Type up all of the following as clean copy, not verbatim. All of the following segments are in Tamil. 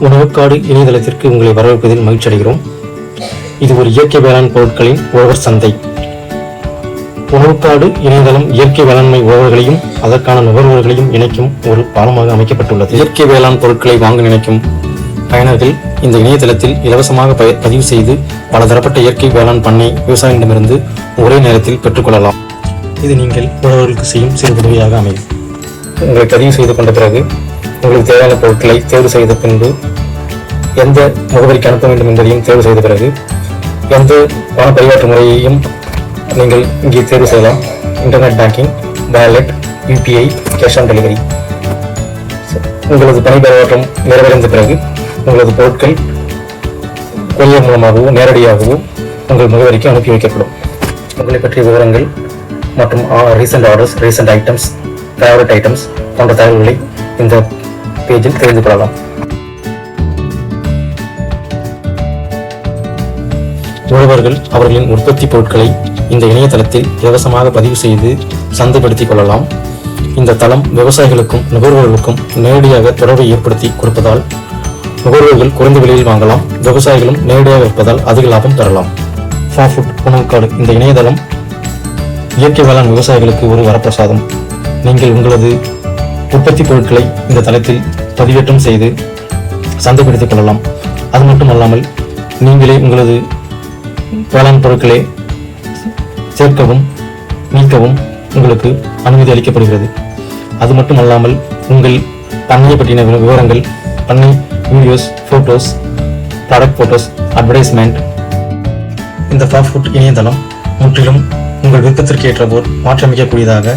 உணவுக்காடு இணையதளத்திற்கு உங்களை வரவேற்பதில் மகிழ்ச்சி அடைகிறோம். இது ஒரு இயற்கை வேளாண் பொருட்களின் உழவர் சந்தை. உணவுக்காடு இணையதளம் இயற்கை வேளாண்மை உழவர்களையும் அதற்கான நுகர்வோர்களையும் இணைக்கும் ஒரு பாலமாக அமைக்கப்பட்டுள்ளது. இயற்கை வேளாண் பொருட்களை வாங்க நினைக்கும் பயனர்கள் இந்த இணையதளத்தில் இலவசமாக பதிவு செய்து பல தரப்பட்ட இயற்கை வேளாண் பண்ணை விவசாயிகளிடமிருந்து ஒரே நேரத்தில் பெற்றுக்கொள்ளலாம். இது நீங்கள் உழவர்களுக்கு செய்யும் சிறு உதவியாக அமையும். உங்களை பதிவு செய்து கொண்ட பிறகு உங்களுக்கு தேவையான பொருட்களை தேர்வு செய்த பின்பு எந்த முகவரிக்கு அனுப்ப வேண்டும் என்பதையும் தேர்வு செய்த பிறகு எந்த பண பரிமாற்ற முறையையும் நீங்கள் இங்கே தேர்வு செய்யலாம். Internet banking, wallet, UPI, cash on delivery. உங்களது பணி பரிமாற்றம் நிறைவடைந்த பிறகு உங்களது பொருட்கள் கொரியர் மூலமாகவோ நேரடியாகவோ உங்கள் முகவரிக்கு அனுப்பி வைக்கப்படும். உங்களை பற்றிய விவரங்கள் மற்றும் recent orders, recent items, favourite items போன்ற தகவல்களை இந்த பேஜில் தெரிந்து கொள்ளலாம். உழவர்கள் அவர்களின் உற்பத்தி பொருட்களை இந்த இணையதளத்தில் இலவசமாக பதிவு செய்து சந்தைப்படுத்திக் கொள்ளலாம். இந்த தளம் விவசாயிகளுக்கும் நுகர்வோர்களுக்கும் நேரடியாக தொடர்பை ஏற்படுத்தி கொடுப்பதால் நுகர்வோர்கள் குறைந்த விலையில் வாங்கலாம், விவசாயிகளும் நேரடியாக இருப்பதால் அதிக லாபம் பெறலாம். ஃபார்ஃபுட் உணவுக்காடு இந்த இணையதளம் இயற்கை வேளாண் விவசாயிகளுக்கு ஒரு வரப்பிரசாதம். நீங்கள் உங்களது உற்பத்தி பொருட்களை இந்த தளத்தில் பதிவேற்றம் செய்து சந்தைப்படுத்திக் கொள்ளலாம். அது மட்டுமல்லாமல் நீங்களே உங்களது வேளாண் பொருட்களை சேர்க்கவும் நீக்கவும் உங்களுக்கு அனுமதி அளிக்கப்படுகிறது. அது மட்டுமல்லாமல் உங்கள் பண்ணை பற்றின விவரங்கள், பண்ணை videos, photos, product photos, advertisement. இந்த ஃபார்ஃபுட் இணையதளம் முற்றிலும் உங்கள் விருப்பத்திற்கு ஏற்றபோல் மாற்றியமைக்கக்கூடியதாக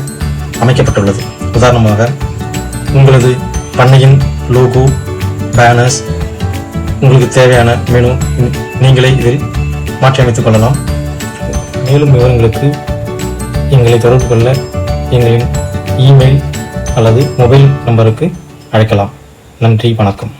அமைக்கப்பட்டுள்ளது. உதாரணமாக உங்களது பண்ணையின் லோகோ, பேனர்ஸ், உங்களுக்கு தேவையான மெனு நீங்களே இதில் மாற்றியமைத்துக் கொள்ளலாம். மேலும் விவரங்களுக்கு எங்களை தொடர்பு கொள்ள எங்களின் இமெயில் அல்லது மொபைல் நம்பருக்கு அழைக்கலாம். நன்றி, வணக்கம்.